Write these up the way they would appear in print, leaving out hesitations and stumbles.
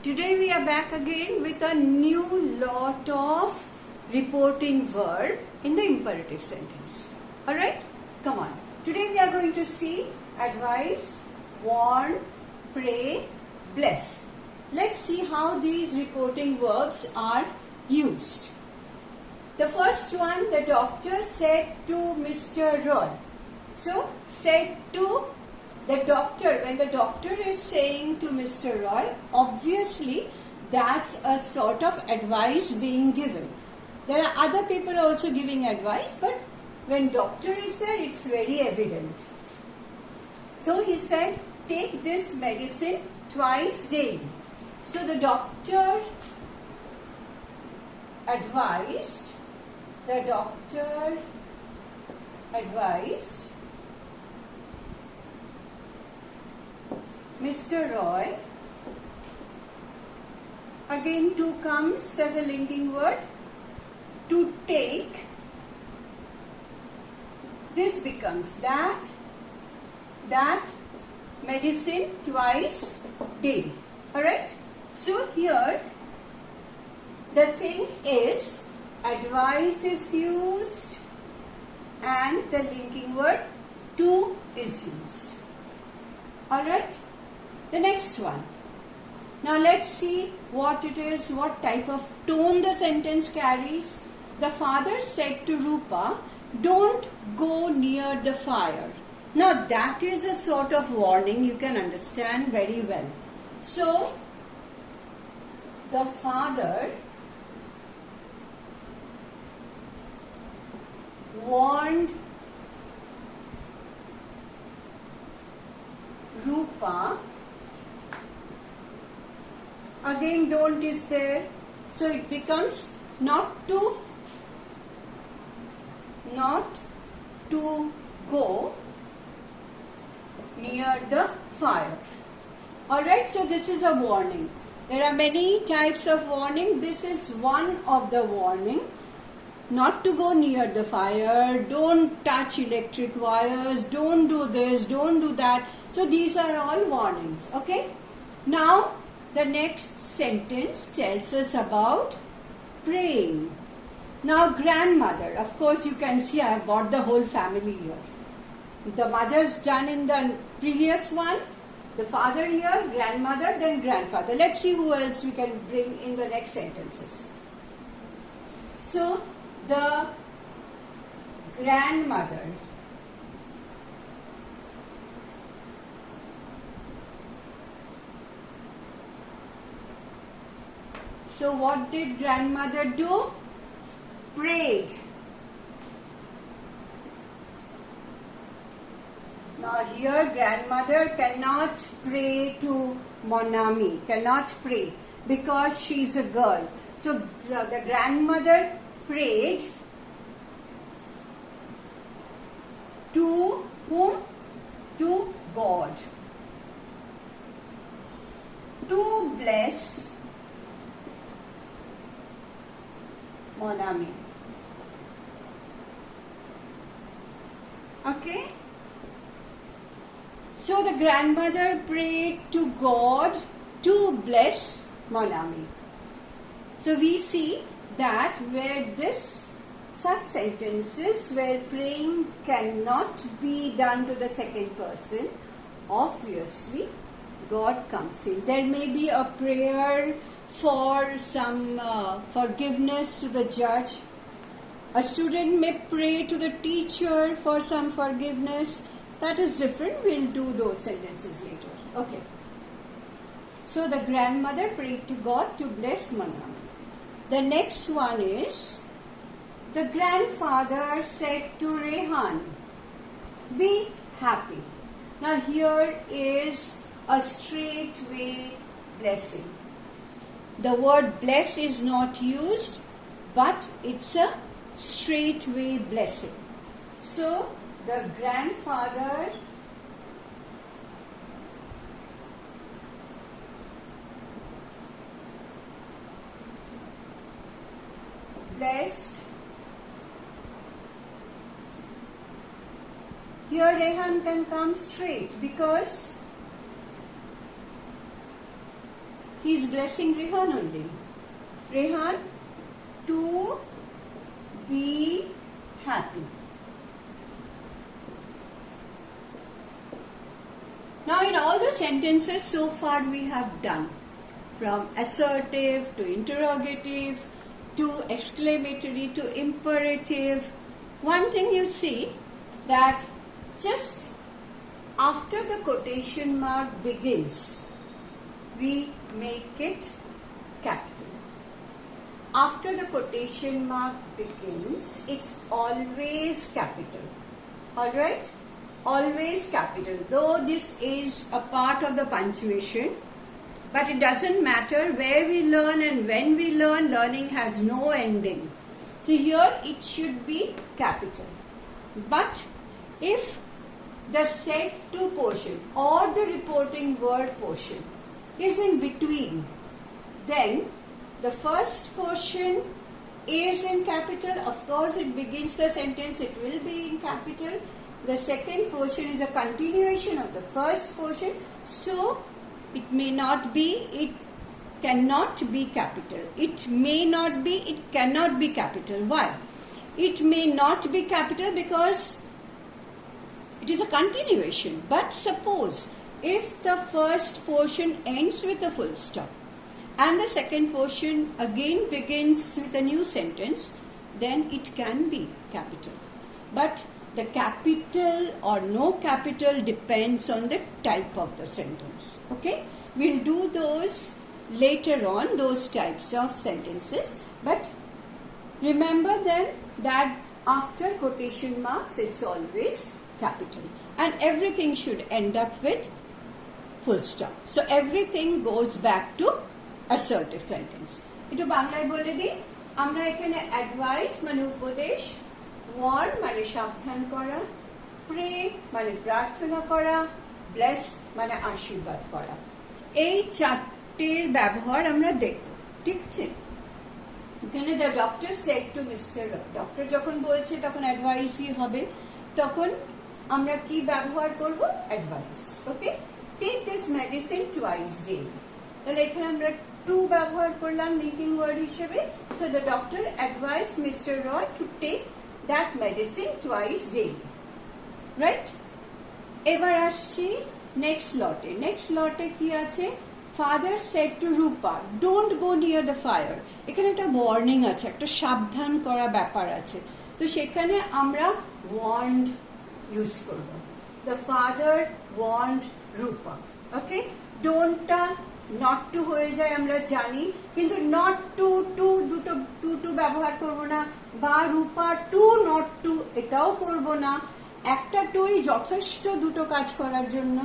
Today we are back again with a new lot of reporting verb in the imperative sentence. Alright, come on. Today we are going to see advise, warn, pray, bless. Let's see how these reporting verbs are used. The first one, the doctor said to Mr. Roy. So, said to the doctor, when the doctor is saying to Mr. Roy, obviously that's a sort of advice being given. There are other people also giving advice, but when doctor is there, it's very evident. So he said, take this medicine twice daily. So the doctor advised Mr. Roy, again to comes as a linking word, to take, this becomes that medicine twice daily. Alright, so here the thing is advice is used and the linking word to is used. Alright. The next one. Now let's see what it is, what type of tone the sentence carries. The father said to Rupa, don't go near the fire. Now that is a sort of warning, you can understand very well. So, the father warned Rupa. Again don't is there, so it becomes not to go near the fire. Alright, so this is a warning. There are many types of warning. This is one of the warning. Not to go near the fire, don't touch electric wires, don't do this, don't do that. So these are all warnings. Okay. Now the next sentence tells us about praying. Now grandmother, of course you can see I have got the whole family here. The mother's done in the previous one, the father here, grandmother, then grandfather. Let's see who else we can bring in the next sentences. So the grandmother So what did grandmother do? Prayed. Now here grandmother cannot pray to Monami, cannot pray because she is a girl. So the grandmother prayed to whom? To God. To bless Monami. Okay? So the grandmother prayed to God to bless Monami. So we see that where such sentences where praying cannot be done to the second person, obviously God comes in. There may be a prayer for some forgiveness to the judge. A student may pray to the teacher for some forgiveness. That is different. We'll do those sentences later. Okay. So the grandmother prayed to God to bless Manami. The next one is the grandfather said to Rehan, be happy. Now here is a straightway blessing. The word bless is not used, but it's a straightway blessing. So the grandfather blessed. Here Rehan can come straight because he is blessing Rehan only. Rehan, to be happy. Now in all the sentences so far we have done, from assertive to interrogative to exclamatory to imperative, one thing you see that just after the quotation mark begins, we make it capital. After the quotation mark begins, it's always capital. Alright? Always capital. Though this is a part of the punctuation, but it doesn't matter where we learn and when we learn, learning has no ending. So here it should be capital. But if the said to portion or the reporting word portion is in between, then the first portion is in capital. Of course, it begins the sentence, it will be in capital. The second portion is a continuation of the first portion. So, it may not be, it cannot be capital. It may not be, it cannot be capital. Why? It may not be capital because it is a continuation. But suppose if the first portion ends with a full stop and the second portion again begins with a new sentence, then it can be capital. But the capital or no capital depends on the type of the sentence. Okay? We'll do those later on, those types of sentences. But remember then that after quotation marks, it's always capital. And everything should end up with full stop. So everything goes back to assertive sentence. Ito Banglaয় bole di, amra ekhane advice mane upodesh, warn মানে সাবধান করা, pray মানে প্রার্থনা করা, bless মানে আশীর্বাদ করা। এই চারটির ব্যবহার আমরা দেখব, ঠিক আছে? এখানে the doctor said to Mr. Doctor যখন বলছে তখন অ্যাডভাইসই হবে, তখন আমরা কি ব্যবহার করব? Advice. Okay, take this medicine twice daily. তাহলে এখানে আমরা টু ব্যবহার করলাম লিঙ্কিং ওয়ার্ড হিসেবে। So the doctor advised mister Roy to take that medicine twice daily, right? এবার আসছি next লটে। next লটে কি আছে? Father said to Rupa, don't go near the fire. এখানে একটা ওয়ার্নিং আছে, একটা সাবধান করা ব্যাপার আছে। তো সেখানে আমরা warned ইউজ করব। The father warned Rupa. Okay? don't not to হয়ে যায় আমরা জানি, কিন্তু not to দুটো ব্যবহার করব না, বা রূপা টু নট টু এটাও করব না, একটা টুই যথেষ্ট দুটো কাজ করার জন্য।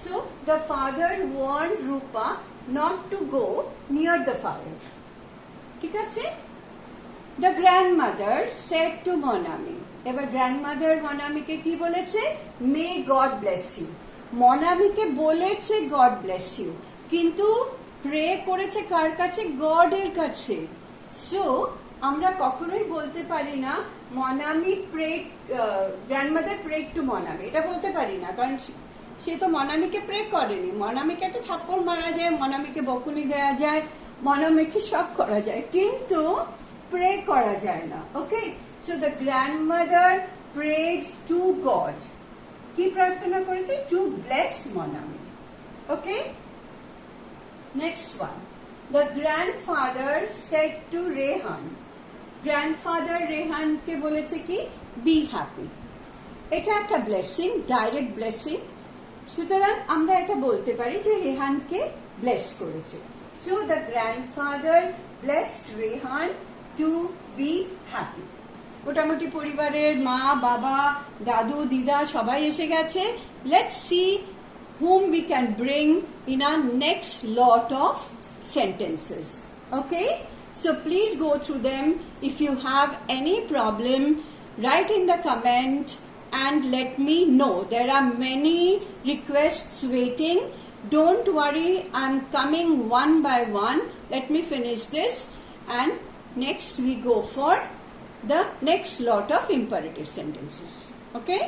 So the father warned Rupa not to go near the fire. ঠিক আছে? The grandmother said to Monami. এবার গ্র্যান্ডমাদার মনামিকে কি বলেছে? May God bless you. মনামিকে বলেছে গড ব্লেস ইউ, কিন্তু প্রে করেছে কার কাছে? গডের কাছে। সো আমরা কখনোই বলতে পারি না Monami prayed, grandmother prayed to Monami, এটা বলতে পারি না, কারণ সে তো মনামিকে প্রে করেনি। মনামিকে একটা থাপ্পড় মারা যায়, মনামিকে বকুনি দেওয়া যায়, মনামিকে সব করা যায়, কিন্তু প্রে করা যায় না। Okay, so the grandmother prayed to God. কি প্রার্থনা করেছে? To bless Monami. Okay, next one, the grandfather said to Rehan. Grandfather রেহানকে বলেছে কি? Be happy. এটা একটা ব্লেসিং, ডাইরেক্ট ব্লেসিং। সুতরাং আমরা এটা বলতে পারি যে রেহানকে ব্লেস করেছে। So the grandfather blessed Rehan to be happy. মোটামুটি পরিবারের মা, বাবা, দাদু, দিদা সবাই এসে গেছে। Let's see whom we can bring in our next lot of sentences. Okay? So please go through them. If you have any problem, write in the comment and let me know. There are many requests waiting. Don't worry, I'm coming one by one. Let me finish this and next we go for the next lot of imperative sentences. Okay?